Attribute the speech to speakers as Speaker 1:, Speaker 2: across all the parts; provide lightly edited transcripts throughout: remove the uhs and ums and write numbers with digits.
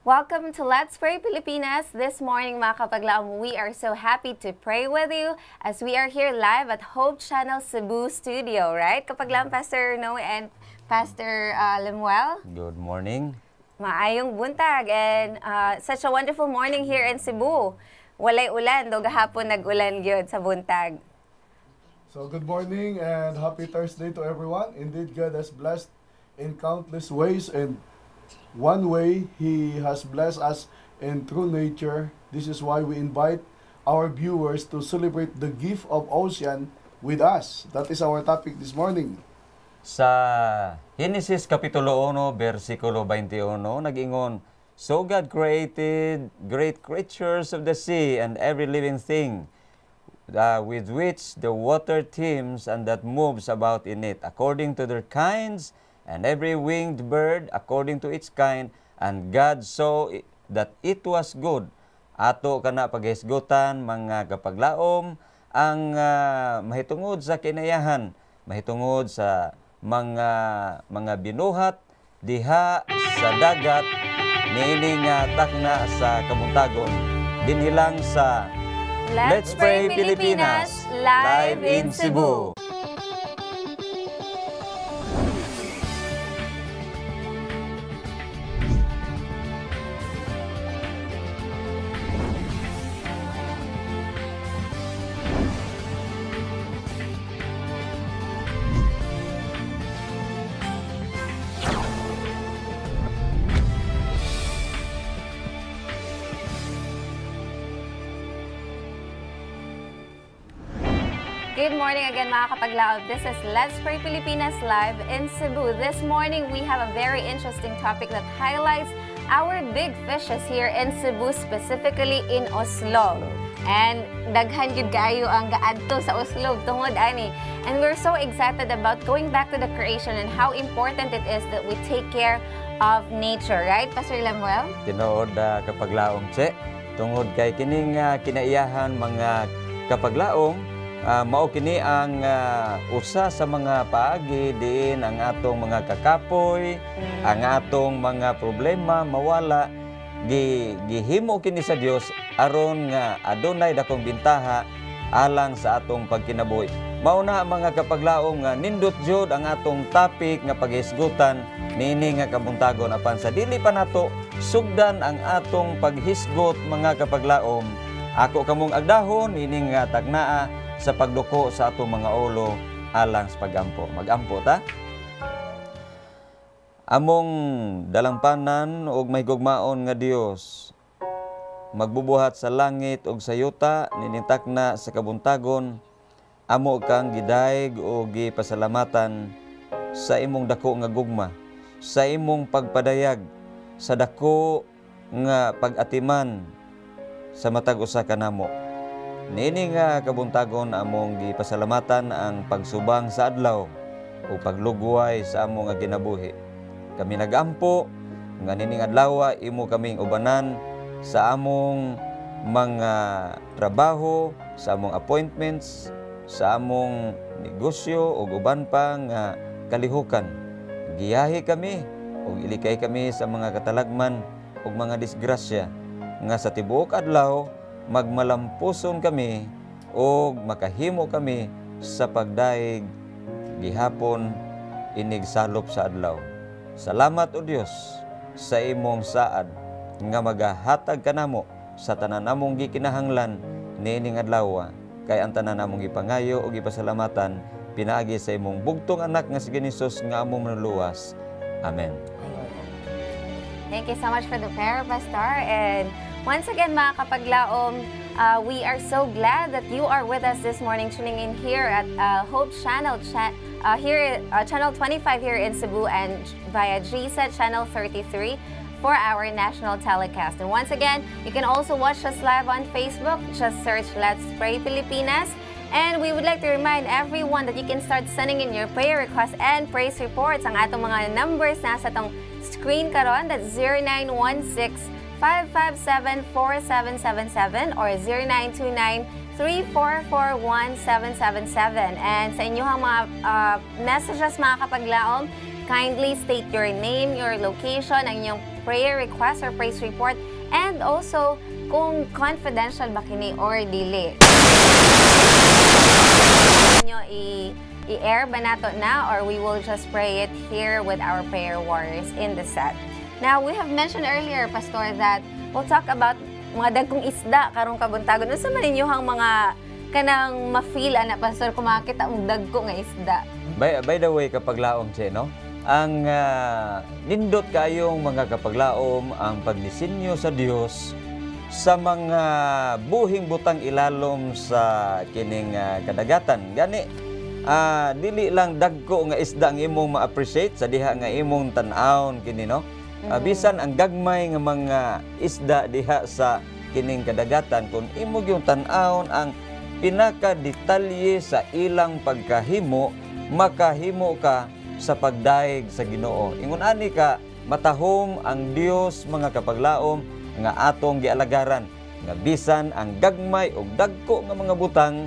Speaker 1: Welcome to Let's Pray Pilipinas. This morning, mga kapaglaom, we are so happy to pray with you as we are here live at Hope Channel Cebu Studio, right? Kapaglaom, Pastor Noe and Pastor Lemuel.
Speaker 2: Good morning.
Speaker 1: Maayong buntag and such a wonderful morning here in Cebu. Walay ulan, do gahapon nag-ulan gyud sa buntag.
Speaker 3: So good morning and happy Thursday to everyone. Indeed, God has blessed in countless ways, and one way He has blessed us in true nature. This is why we invite our viewers to celebrate the gift of ocean with us. That is our topic this morning.
Speaker 2: Sa Genesis Kapitulo 1, versikulo 21, nag-ingon, "So God created great creatures of the sea and every living thing, with which the water teems and that moves about in it, according to their kinds, and every winged bird according to its kind. And God saw that it was good." Ato kana paghisgutan mga kapaglaom ang mahitungod sa kinayahan, mahitungod sa mga binuhat diha sa dagat niini nga takna sa kabuntagon dinhilang sa Let's Pray Pilipinas live in Cebu.
Speaker 1: Good morning again, mga kapaglaob. This is Let's Pray Pilipinas live in Cebu. This morning, we have a very interesting topic that highlights our big fishes here in Cebu, specifically in Oslo. And daghan yun kayo ang gaadto sa Oslo tungod ani. And we're so excited about going back to the creation and how important it is that we take care of nature, right, Pastor Lemuel?
Speaker 2: Tinuod kapaglaom che tungod kay kining kinaiyahan mga kapaglaom. Mao kini ang usa sa mga paagi diin ang atong mga kakapoy, ang atong mga problema mawala, gihimo kini sa Dios aron nga adunay dakong bintaha alang sa atong pagkinabuhi. Mao na mga kapaglaom nga nindot jud ang atong topic nga paghisgutan niini nga kabuntagon apan sa dili pa nato sugdan ang atong paghisgot mga kapaglaom. Ako kamong agdahon ini nga tagnaa sa pagduko sa atong mga ulo alang sa pagampo. Magampo ta. Among dalampanan og mahigugmaon nga Dios, magbubuhat sa langit og sa yuta ninintakna sa kabuntagon, amo kang gidayeg o gipasalamatan sa imong dako nga gugma, sa imong pagpadayag, sa dako nga pag-atiman sa matag usa kanamo. Nini nga kabuntagon among gipasalamatan ang pagsubang sa adlaw o paglugway sa among nga kinabuhi. Kami nagampo nga nining adlaw imo kaming ubanan sa among mga trabaho, sa among appointments, sa among negosyo o uban pa nga kalihukan. Giyahi kami o ilikay kami sa mga katalagman o mga disgrasya nga sa tibuok adlaw magmalampuson kami o makahimo kami sa pagdaig gihapon inig salop sa adlaw. Salamat o Dios sa imong saad nga magahatag kanamo sa tanan namong gikinahanglan niining adlaw, kay ang tanan namong gipangayo o gipasalamatan pinaagi sa imong bugtong anak nga si Hesus nga among manuluwas. Amen.
Speaker 1: Thank you so much for the prayer, Pastor. And once again, mga kapaglaom, we are so glad that you are with us this morning, tuning in here at Hope Channel, Channel 25 here in Cebu, and via GSA Channel 33 for our national telecast. And once again, you can also watch us live on Facebook. Just search Let's Pray Pilipinas. And we would like to remind everyone that you can start sending in your prayer requests and praise reports. Ang atong mga numbers nasa tong screen karon, that's 0916 557-4777 or 0917-344-1777. And sa inyong mga messages mga kapaglaom, kindly state your name, your location, ang inyong prayer request or praise report, and also kung confidential ba kini or dili. Inyo i-air ba nato na, or we will just pray it here with our prayer warriors in the set. Now, we have mentioned earlier, Pastor, that we'll talk about mga dagkong isda karong kabuntagon. Unsa man ninyohang mga kanang ma-feel ana, Pastor, kung makita mong dagko nga isda?
Speaker 2: By the way, kapaglaom, Che, no? Ang nindot kayong mga kapaglaom ang pagdisenyo sa Dios sa mga buhing butang ilalom sa kining kadagatan. Gani, dili lang dagko nga isda ang imong ma-appreciate sa diha nga imong tan-awon kini, no? Bisan ang gagmay nga mga isda diha sa kining kadagatan, kung imo yung tan-awon ang pinaka-detalye sa ilang pagkahimo, makahimo ka sa pagdaig sa Ginoo. Ingon ani ka, matahom ang Dios mga kapaglaom nga atong gialagaran, nga bisan ang gagmay o dagko nga mga butang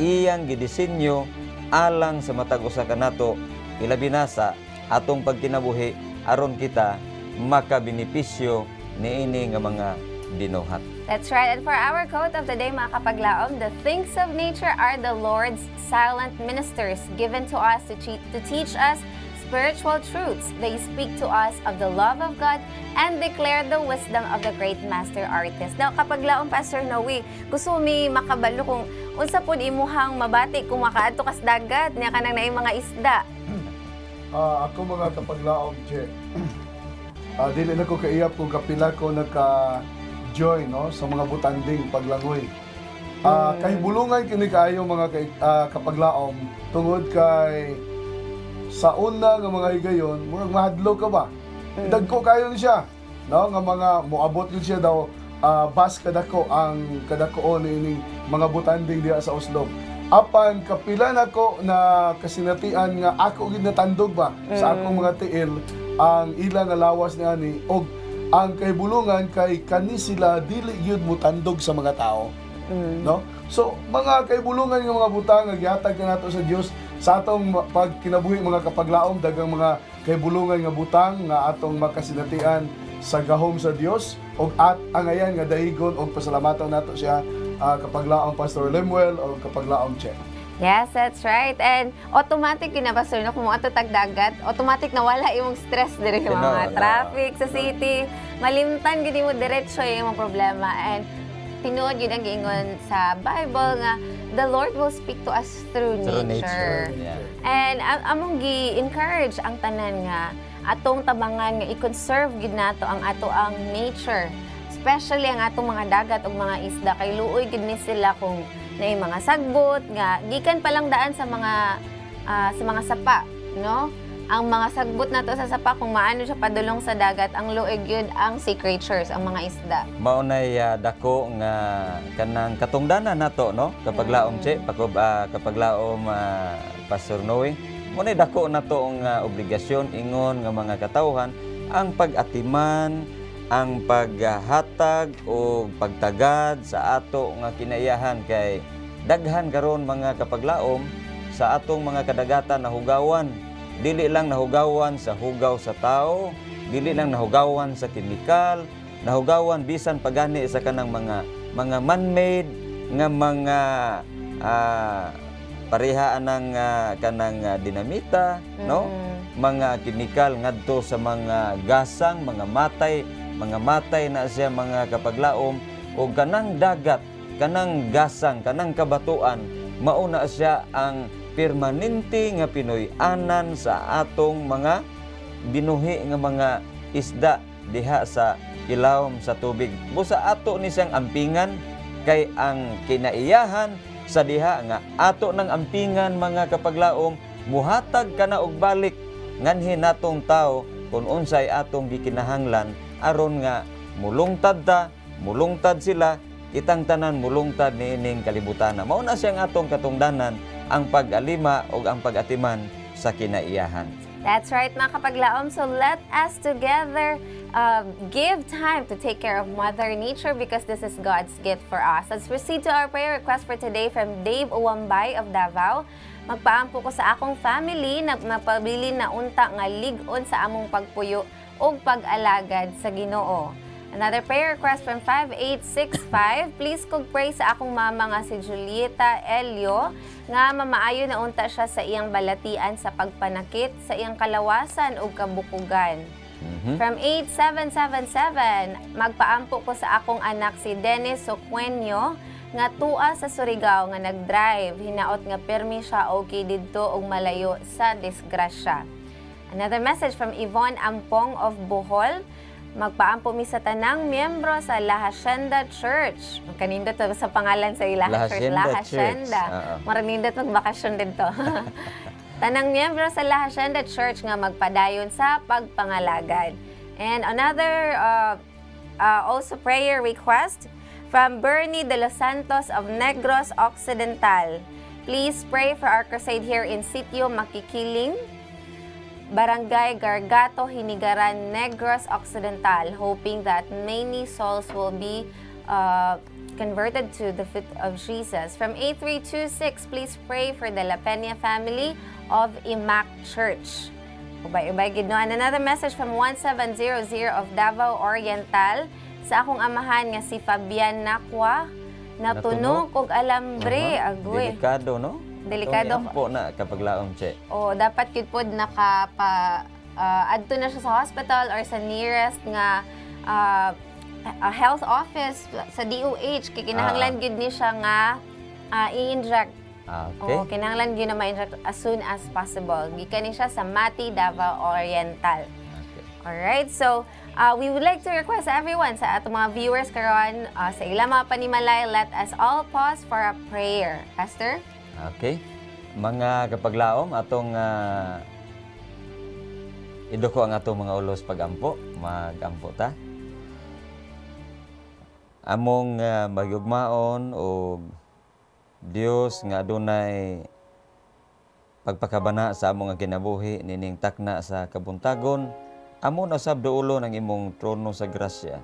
Speaker 2: iyang gidisenyo alang sa matag usa kanato, ilabi na sa atong pagkinabuhi aron kita makabenepisyo niini nga mga binuhat.
Speaker 1: That's right. And for our quote of the day, mga kapaglaom, the things of nature are the Lord's silent ministers given to us to teach us spiritual truths. They speak to us of the love of God and declare the wisdom of the great master artist. Now, kapaglaom, Pastor Noe, gusto mi makabalo kung unsa pud imuhang mabati kung makaadto kas dagat niya kanang naay mga isda.
Speaker 3: Ako mga kapaglaom, Che, dili na ko kaiyap kung kapila ko naka-join, no, sa mga butanding paglangoy. Kahibulungan kini kaayo mga kapaglaom tungod kay sa una nga mga higayon, murag mahadlo ka ba? Dagko kayo ni siya, no, nga mga moabot yun siya daw bas kadako ang kadakoon ni mga butanding diha sa Oslo. Apan kapila nako na kasinatian nga ako gid natandog ba sa akong mga tiil ang ilang lawas niya ni og ang kahibulungan kay kani sila dili gyud mutandog sa mga tao, no? So mga kahibulungan nga mga butang nga gihatag kanato sa Dios sa atong pagkinabuhi mga kapaglaom, dagang mga kahibulungan nga butang nga atong makasinatian sa gahom sa Dios, og at angayan nga dahigon og pasalamatan nato siya kapaglaom Pastor Lemuel o kapaglaom Che.
Speaker 1: Yes, that's right. And automatic yun na, Pastor, no? Kung mo ato tagdagat, automatic nawala yung stress diri sa mga traffic sa city. Malimtan gid mo diretso yung mga problema. And tinuod yun ang giingon sa Bible nga the Lord will speak to us through nature.
Speaker 2: Yeah.
Speaker 1: And among gi-encourage ang tanan nga atong tabangan nga i-conserve gid nato ang ato ang nature. Especially ang atong mga dagat ug mga isda kay luoy gid ni sila kung naay mga sagbot nga gikan pa lang daan sa mga sapa, no? Ang mga sagbot nato sa sapa kung maano siya padulong sa dagat, ang luoy gyud ang sea creatures, ang mga isda.
Speaker 2: Mao nay dako nga kanang katungdanan nato, no? Kapaglaom Che, kapaglaom Pastor Noe. Mo nay dako nato nga obligasyon ingon nga mga katawhan ang pag-atiman, ang paghatag o pagtagad sa ato nga kinaiyahan kay daghan karon mga kapaglaom sa atong mga kadagatan nahugawan. Dili lang nahugawan sa hugaw sa tao, dili lang nahugawan sa kemikal, nahugawan bisan pagani sa kanang mga man-made nga mga parehaan ng kanang dinamita, no? Mga kemikal ngadto sa mga gasang, mga matay na siya mga kapaglaom, o kanang dagat, kanang gasang, kanang kabatuan, mauna siya ang permanente nga Pinoy-anan sa atong mga binuhi nga mga isda diha sa ilawom sa tubig. Busa ato ni siyang ampingan kay ang kinaiyahan sa diha nga ato ng ampingan mga kapaglaom muhatag kana og balik nganhin natong tao kung unsay atong gikinahanglan aron nga mulungtad sila, itang tanan mulungtad niining kalibutan. Mao na siyang atong katungdanan ang pag-alima o ang pag-atiman sa kinaiyahan.
Speaker 1: That's right, mga kapaglaom. So let us together give time to take care of Mother Nature because this is God's gift for us. Let's proceed to our prayer request for today from Dave Uwambay of Davao. Magpaampo ko sa akong family na magpabilin na unta nga lig-on sa among pagpuyo o pag-alagad sa Ginoo. Another prayer request from 5865. Please kog pray sa akong mama nga si Julieta Elio nga mamaayo na unta siya sa iyang balatian sa pagpanakit sa iyang kalawasan ug kabukugan. From 8777, magpaampo ko sa akong anak si Dennis Soquenio nga tua sa Surigao nga nag-drive, hinaot nga permi siya okay didto og malayo sa disgrasya. Another message from Yvonne Ampong of Bohol. Magpaampo mi sa tanang miyembro sa La Hacienda Church. Kanindot sa pangalan sa La Church. La Hacienda. Maramindot magbakasyon dito. Tanang miyembro sa La Hacienda Church nga magpadayon sa pagpangalagad. And another also prayer request from Bernie de los Santos of Negros Occidental. Please pray for our crusade here in Sitio Makikiling, Barangay Gargato, Hinigaran, Negros Occidental, hoping that many souls will be converted to the foot of Jesus. From 8326, please pray for the La Peña family of Imac Church. Ubay-ubay gid no. And another message from 1700 of Davao Oriental. Sa akong amahan nga si Fabian Nakwa, natunog og alambre. Agoy.
Speaker 2: Delikado, no?
Speaker 1: Delikado.
Speaker 2: Po na kapag laom, che.
Speaker 1: O, dapat yun po adto na siya sa hospital or sa nearest nga health office sa DOH. Kinahanglan yun ni siya nga i-inject.
Speaker 2: Okay.
Speaker 1: O, kinahanglan yun na ma-inject as soon as possible. Gikan ni siya sa Mati, Davao Oriental.
Speaker 2: Okay.
Speaker 1: Alright, so we would like to request everyone sa atong mga viewers karon sa ilang mga panimalay, let us all pause for a prayer. Pastor?
Speaker 2: Okay. Mga kapaglaom, atong idoko ang atong mga ulos pagampo. Magampo ta. Among magyugmaon o Dios nga adunay pagpakabana sa among kinabuhi nining takna sa kabuntagon, amon usab duulo ng imong trono sa grasya.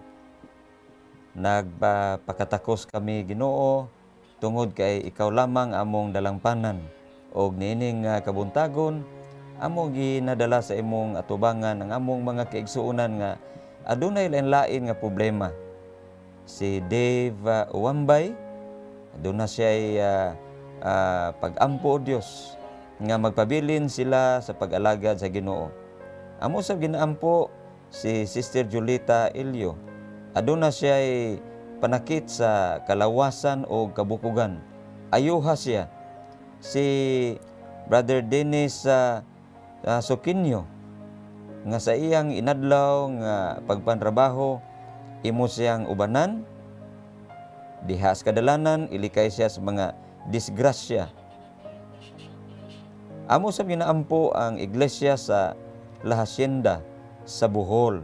Speaker 2: Nagpakatakos kami Ginoo tungod kay ikaw lamang among dalangpanan og nining kabuntagon among ginadala sa imong atubangan ang among mga kaigsuonan nga adunay lain-lain nga problema. Si Dave Uwambay aduna siya pag-ampo o Dios nga magpabilin sila sa pag-alagad sa Ginoo. Amo sa ginaampo si Sister Julieta Elio. Aduna siya panakit sa kalawasan o kabukugan. Ayuha siya. Si Brother Dennis Soquenio nga sa iyang inadlaw nga pagpantrabaho imo siyang ubanan, dihas kadalanan, ilikay siya sa mga disgrasya. Amo sa ginaampo ang iglesia sa La Hacienda sa Bohol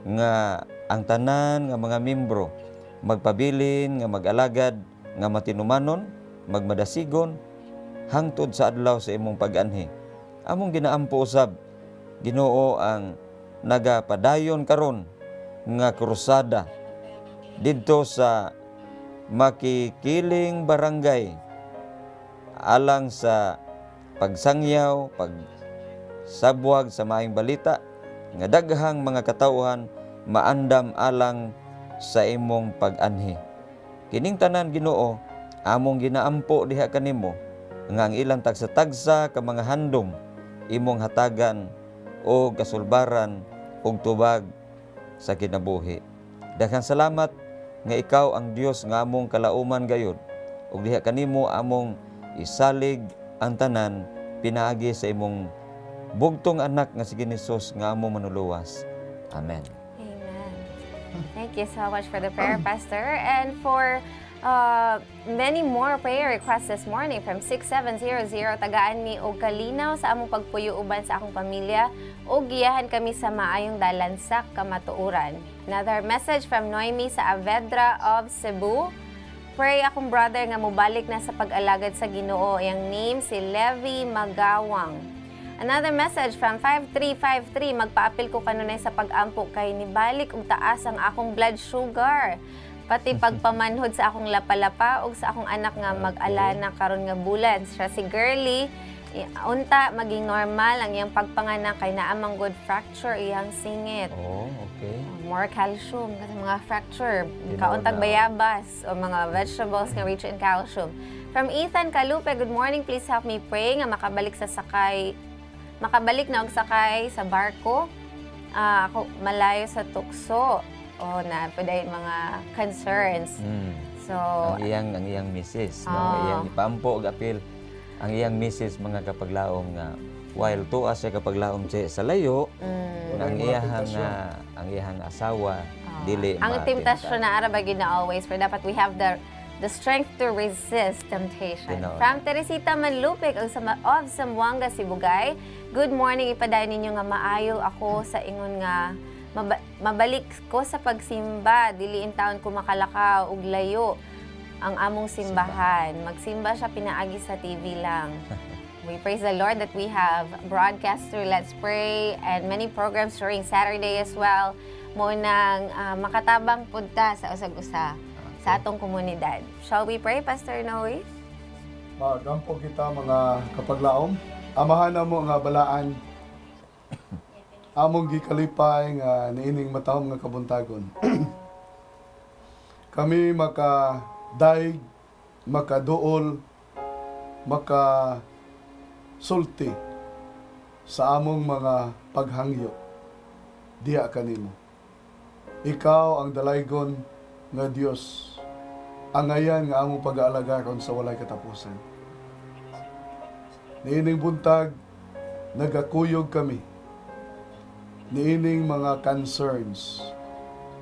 Speaker 2: nga ang tanan nga mga membro magpabilin nga mag-alagad nga matinumanon, magmadasigon hangtod sa adlaw sa imong pag-anhi. Among ginaampo usab Ginoo ang nagapadayon karon nga krusada didto sa Makikiling Barangay alang sa pagsangyaw, pagsabwag sa maayong balita nga daghang mga katawhan maandam alang sa imong pag-anhi. Kining tanan Ginoo among ginaampo diha kanimo nga ang ilang tagsa-tagsa ka mga handom imong hatagan o kasulbaran og tubag sa kinabuhi. Daghang salamat nga ikaw ang Dios nga among kalauman gayud ug diha kanimo among isalig ang tanan pinaagi sa imong bugtong anak nga si Hesus nga among manuluwas. Amen.
Speaker 1: Amen. Thank you so much for the prayer, Pastor. And for many more prayer requests this morning from 6700, tagaan mi og kalinaw sa among pagpuyo uban sa akong pamilya o giyahan kami sa maayong dalan sa kamatuoran. Another message from Noemi sa Avedra of Cebu. Pray akong brother nga mobalik na sa pag-alagad sa Ginoo. Yang name si Levi Magawang. Another message from 5353, magpaapil ko kanunay sa pag-ampo kay nibalik ug taas ang akong blood sugar. Pati pagpamanhod sa akong lapalapa ug sa akong anak nga mag-alana karon nga bulan. Siya si Girly, unta maging normal ang iyang pagpanganak kay naamang good fracture iyang singit.
Speaker 2: Oh, okay.
Speaker 1: More calcium kasi mga fracture,
Speaker 2: Ginaw
Speaker 1: kauntag
Speaker 2: na.
Speaker 1: bayabas o mga vegetables nga rich in calcium. From Ethan Calupe, good morning, please help me pray nga makabalik na og sakay sa barko. Ako malayo sa tukso. O na pwede mga concerns. So,
Speaker 2: Ang iyang misis, no?
Speaker 1: Ah.
Speaker 2: Iyang ipampo og apil ang iyang misis mga kapaglaom nga while tuwa siya kapaglaom siya sa layo, ang iyang asawa dili
Speaker 1: ang temptasyon na ara bagid na always, pero dapat we have the strength to resist temptation.
Speaker 2: Tinood.
Speaker 1: From Teresita Manlupig of Zamboanga, Sibugay, good morning, ipadayon ninyo nga maayo ako sa ingon nga mabalik ko sa pagsimba, dili in taon ko makalakaw ug layo ang among simbahan. Magsimba siya pinaagi sa TV lang. We praise the Lord that we have broadcast through Let's Pray and many programs during Saturday as well. Mo nang makatabang punta sa usag-usa sa atong komunidad. Shall we pray, Pastor Noe?
Speaker 3: Magampo kita mga kapaglaom. Amahan na mo nga balaan. Among gikalipay nga niining matahom nga kabuntagon. Kami makadaig, makaduol, makasulti sa among mga paghangyo. Diya kanimo. Ikaw ang dalaygon nga Dios. Angayan nga among pag-aalagaron sa walay katapusan. Niining buntag, nagakuyog kami. Niining mga concerns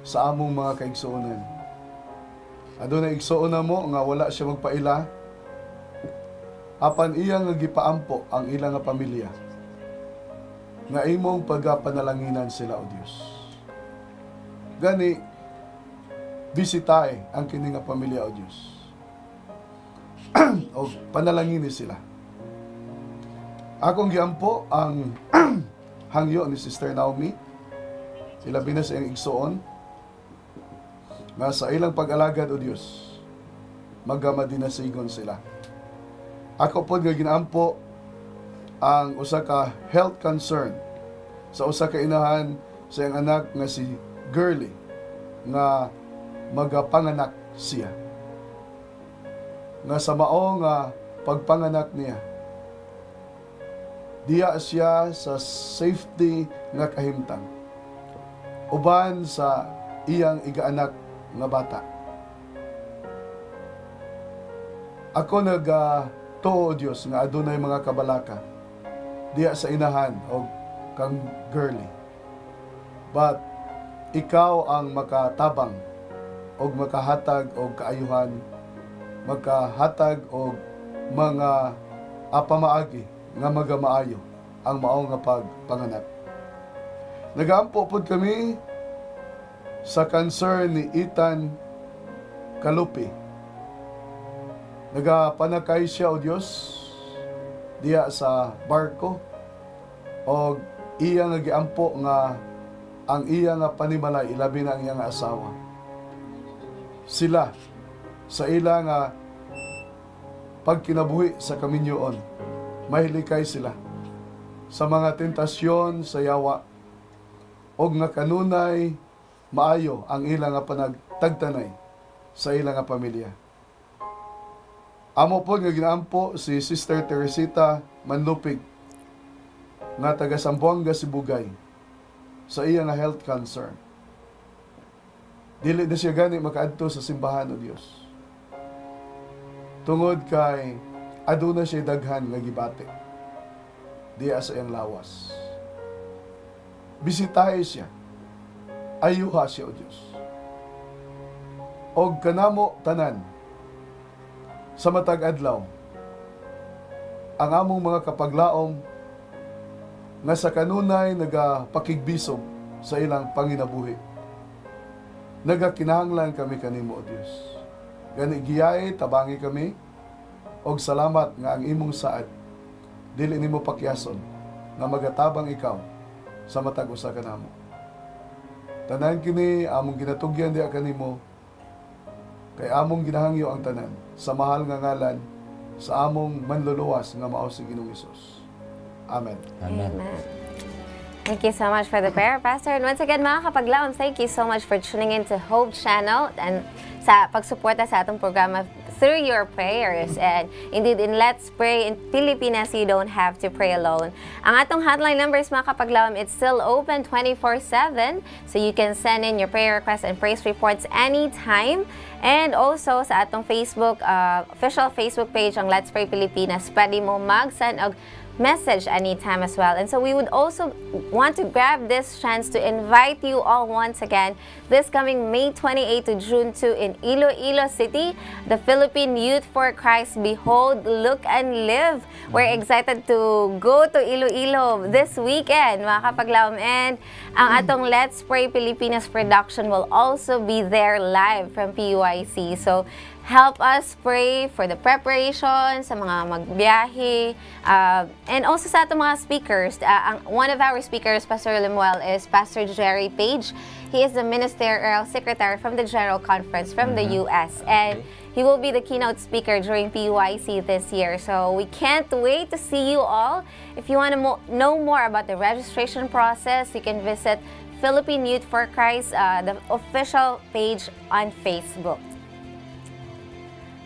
Speaker 3: sa among mga kaigsuonan. Adunay igsuon mo nga wala siya magpaila. Apan iya nga gipaampo ang ilang nga pamilya. Nga imong pagapanalanginan sila, O Dios. Gani, bisitay ang kini nga pamilya, O Dios. O panalangini sila. Akong giampo ang hangyo ni Sister Naomi, ilabi na sa iyang igsuon, nga sa ilang pag-alagad, O Diyos, magamadinasigon sila. Ako po nga ginampo ang usa ka health concern sa usa ka inahan sa iyang anak nga si Girly, nga magapanganak siya. Nga sa mao nga pagpanganak niya, diya siya sa safety nga kahimtang. Uban sa iyang igaanak nga bata. Ako tuo, Diyos, nga adunay mga kabalaka diya sa inahan o kang Girly. But ikaw ang makatabang o makahatag o kaayuhan, makahatag o mga apamaagi nga magamaayo ang maong nga pagpanganak. Nagaampo pod kami sa concern ni Ethan Calupe. Nagapanakay siya, O Diyos, diya sa barko o iya nga giampo nga ang iya nga panimalay ilabi na ang iya nga asawa. Sila sa ila nga pagkinabuhi sa kaminyoon, mahilikay sila sa mga tentasyon sa yawa o nga kanunay maayo ang ilang nga panagtagtanay sa ilang nga pamilya. Amo po nga ginaampo si Sister Teresita Manlupig nga taga Zamboanga, Sibugay sa iya nga health concern. Dili na siya gani makaadto sa simbahan o Dios. Tungod kay aduna siya daghan nga gibati diya sa iyang lawas. Bisitahe siya. Ayuha siya, O Dios. Og kanamo tanan sa matag adlaw ang among mga kapaglaom nga sa kanunay nagapakigbisog sa ilang panginabuhi. Nagakinahanglan kami kanimo, O Dios. Gani giyay tabangi kami og salamat nga ang imong saad dili nimo pakyason nga magatabang ikaw sa matag usa kanamo. Tanan kini among ginatugyan diha kanimo kay among ginahangyo ang tanan sa mahal nga ngalan sa among manluluwas nga mao si Ginoong Hesus. Amen.
Speaker 2: Amen.
Speaker 1: Thank you so much for the prayer, Pastor. And once again, mga kapaglaom, thank you so much for tuning in to Hope Channel and sa pagsuporta sa atong programa through your prayers. And indeed, in Let's Pray in Pilipinas, you don't have to pray alone. Ang atong hotline numbers, mga kapaglaom, it's still open 24/7. So you can send in your prayer requests and praise reports anytime. And also, sa atong Facebook, official Facebook page, ang Let's Pray Pilipinas, pwede mo mag-send og message anytime as well. And so we would also want to grab this chance to invite you all once again this coming May 28 to June 2 in Iloilo City, the Philippine Youth for Christ Behold, Look and Live. We're excited to go to Iloilo this weekend, mga kapaglaom. And ang atong Let's Pray Pilipinas production will also be there live from PUIC. So help us pray for the preparation sa mga magbiyahe, and also sa atong mga speakers. One of our speakers, Pastor Lemuel, is Pastor Jerry Page. He is the Ministerial Secretary from the General Conference from the U.S. And he will be the keynote speaker during PUIC this year. So we can't wait to see you all. If you want to know more about the registration process, you can visit Philippine Youth for Christ, the official page on Facebook.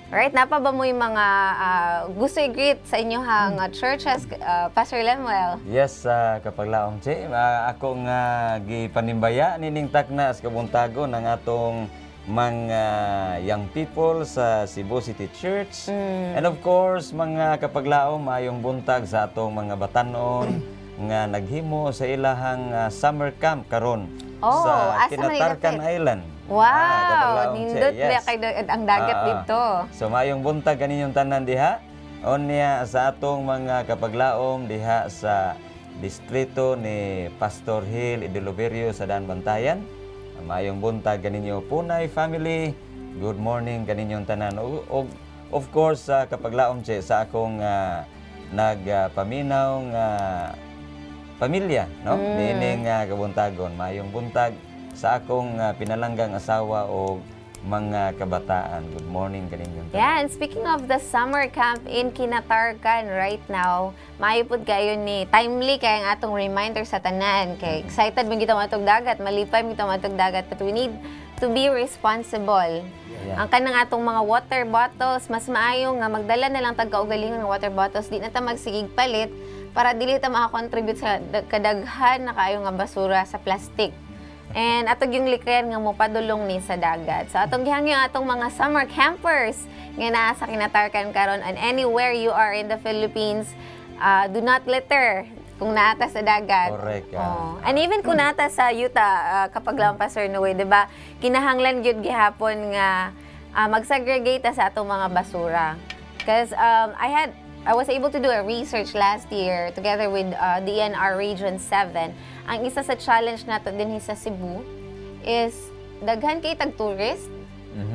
Speaker 1: Alright, napa ba mo yung mga gusto i-greet sa inyong churches, Pastor Lemuel?
Speaker 2: Yes, kapaglaom che, ako nga gipanimbaya nining takna sa kabuntagon ng atong mga young people sa Cebu City Church. And of course, mga kapaglaom, mayong buntag sa atong mga batanon nga naghimo sa ilahang summer camp karon sa Kinatarkan Island.
Speaker 1: Wow! Nindot yes. Ang dagat dito.
Speaker 2: So mayong buntag kaninyong tanan diha. Onya sa atong mga kapaglaom diha sa distrito ni Pastor Hill Idiloverio sa Daan Bantayan. Mayong buntag kaninyo Punay family. Good morning kaninyong tanan. Of course kapaglaom che sa akong nagpaminaw nga pamilya, no? Nining kabuntagon. Mayong buntag sa akong pinalanggang asawa o mga kabataan. Good morning kaninyong.
Speaker 1: Yeah, and speaking of the summer camp in Kinatarkan right now, maayupod kayo ni timely kay ang atong reminder sa tanan. Kay excited mo kita matog dagat, malipay mo kita matog dagat, but we need to be responsible. Yeah. Ang kanang atong mga water bottles, mas maayo nga magdala na lang tagkaugalingon nga water bottles, di na ta magsigig palit para dili ta maka-contribute sa kadaghan na kaayo nga basura sa plastic. And atong yung likayan nga mo padulong ni sa dagat. So atong gihangyo atong mga summer campers nga naa sa Kinatarkan karon, and anywhere you are in the Philippines, do not litter kung naata sa dagat.
Speaker 2: Correct.
Speaker 1: And even kung naata sa yuta, kapag lang pa Sir Noe, 'di ba? Kinahanglan gyud gihapon nga mag-segregate sa atong mga basura. Because I was able to do a research last year together with DNR Region 7. Ang isa sa challenge nato din sa Cebu is daghan kay tag-tourist.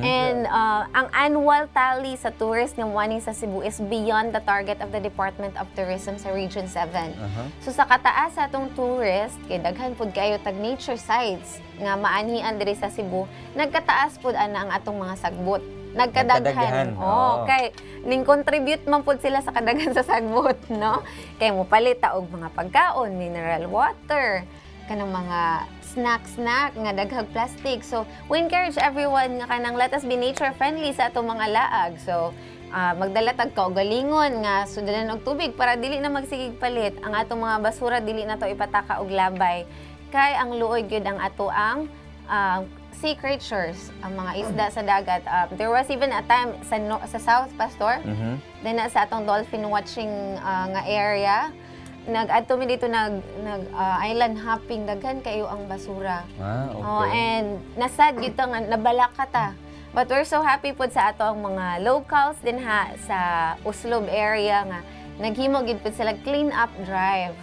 Speaker 1: And ang annual tally sa tourist ng wani sa Cebu is beyond the target of the Department of Tourism sa Region 7. So sa kataas sa atong tourist, kay daghan pud kayo tag nature sites nga maanhian diri sa Cebu, nagkataas pud ana ang atong mga sagbot. Nagkadaghan. Kay ning contribute man pud sila sa kadaghan sa sagbot, no? Kay mo palita og mga pagkaon, mineral water, kanang mga snack nga daghag plastic. So we encourage everyone nga kanang let us be nature friendly sa atong mga laag. So magdala tag kaugalingon nga sudanan og tubig para dili na magsigig palit. Ang atong mga basura dili na to ipataka og labay. Kay ang luoy gyud ang ato ang sea creatures, ang mga isda sa dagat. There was even a time sa South, Pastor, then sa atong dolphin watching nga area, nag-adto mi dito island hopping, daghan kayo ang basura.
Speaker 2: Okay.
Speaker 1: And nasad gyud nga nabalak ka ta. But we're so happy po sa ato ang mga locals din sa Uslob area nga naghimo gid pud sila clean up drive.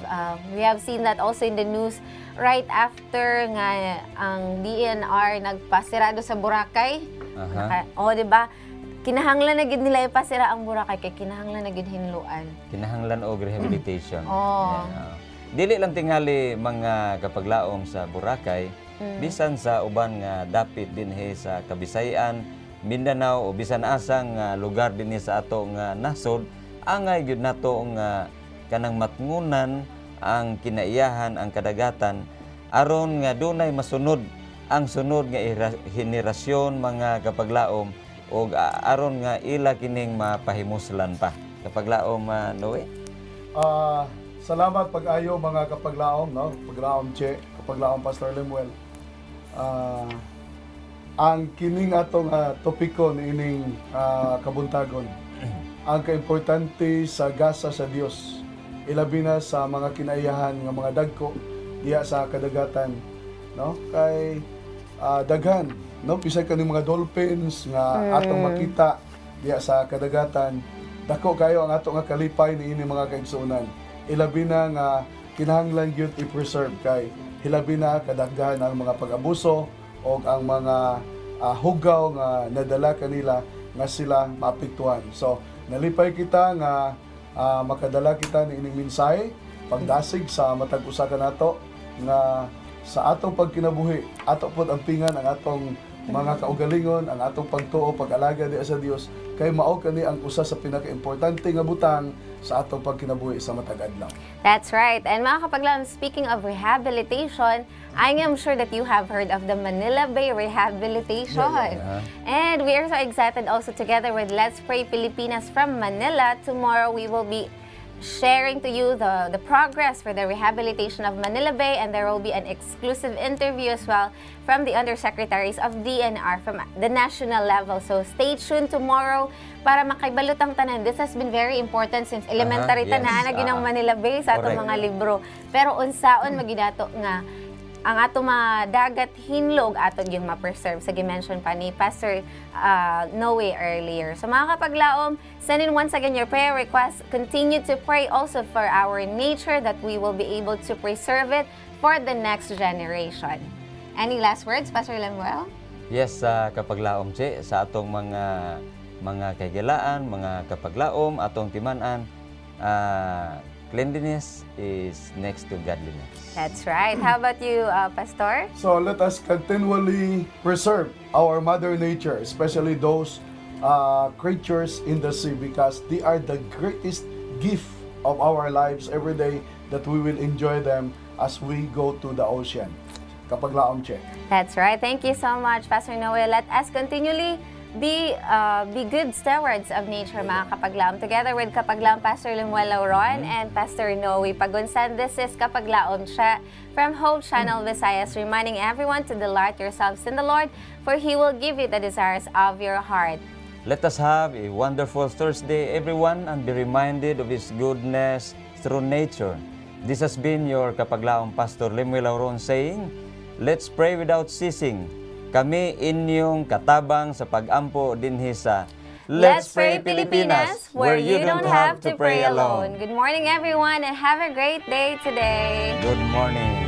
Speaker 1: We have seen that also in the news right after nga ang DNR nagpasirado sa Boracay. Di ba? Kinahanglan na gid nila ipasira ang Boracay kay kinahanglan na gid hinluan.
Speaker 2: Kinahanglan og rehabilitation. dili lang tingali mga kapaglaom sa Boracay, bisan sa uban nga dapit dinhi sa Kabisayan, Mindanao o bisan asang lugar dinhi sa ato nga nasod, angay gyud nato nga kanang matngunan ang kinaiyahan ang kadagatan aron nga dunay masunod ang sunod nga henerasyon mga kapaglaom o aron nga ila kining mapahimuslan pa. Kapaglaom Noe.
Speaker 3: Salamat pag-ayo mga kapaglaom, no? Kapaglaom Che, kapaglaom Pastor Lemuel. Ang kining atong topiko ni ining kabuntagon, ang kaimportante sa gasa sa Dios, ilabi na sa mga kinaiyahan nga mga dagko diya sa kadagatan, no? Kay daghan, no? Bisag kaning mga dolphins nga atong makita diya sa kadagatan, dako kayo ang ato nga kalipay ni ini mga kaigsuonan. Ilabi na nga kinahanglan gyud i-preserve kay hilabi na kadaghan ang mga pag-abuso o ang mga hugaw nga nadala kanila nga sila maapektuhan. So nalipay kita nga makadala kita ni ining mensahe pagdasig sa matag usa ka nato nga sa atong pagkinabuhi ato pod ampingan ang atong mga kaugalingon, ang atong pagtuo, pag-alaga diya sa Dios, kay mao kani ang usa sa pinaka-importante nga butang sa atong pagkinabuhi sa matag adlaw.
Speaker 1: That's right. And mga kapaglaom, speaking of rehabilitation, I am sure that you have heard of the Manila Bay Rehabilitation. And we are so excited also together with Let's Pray Pilipinas from Manila. Tomorrow we will be sharing to you the progress for the rehabilitation of Manila Bay, and there will be an exclusive interview as well from the undersecretaries of DNR from the national level. So stay tuned tomorrow para makaibalot ang tanan. This has been very important since elementary tanan ginang Manila Bay sa atong mga libro. Pero unsaon maginato nga ang ato mga dagat hinlog aton yung ma-preserve sa gimension pa ni Pastor Noe earlier. So mga kapaglaom, send in once again your prayer requests. Continue to pray also for our nature that we will be able to preserve it for the next generation. Any last words, Pastor Lemuel?
Speaker 2: Yes, kapaglaom Che, sa atong mga kaigilaan, mga kapaglaom, atong timanan, cleanliness is next to godliness.
Speaker 1: That's right. How about you, Pastor?
Speaker 3: So let us continually preserve our Mother Nature, especially those creatures in the sea, because they are the greatest gift of our lives every day that we will enjoy them as we go to the ocean. Kapaglaom Che.
Speaker 1: That's right. Thank you so much, Pastor Noe. Let us continually be good stewards of nature, mga kapaglaom. Together with kapaglaom Pastor Lemuel Lauron and Pastor Noe Pagunsan, this is Kapaglaom siya from Hope Channel Visayas, reminding everyone to delight yourselves in the Lord, for He will give you the desires of your heart.
Speaker 2: Let us have a wonderful Thursday, everyone, and be reminded of His goodness through nature. This has been your Kapaglaom Pastor Lemuel Lauron saying, let's pray without ceasing. Kami inyong katabang sa pag-ampo dinhi sa
Speaker 1: Let's Pray Pilipinas, where you don't have to pray alone. Good morning, everyone, and have a great day today.
Speaker 2: Good morning.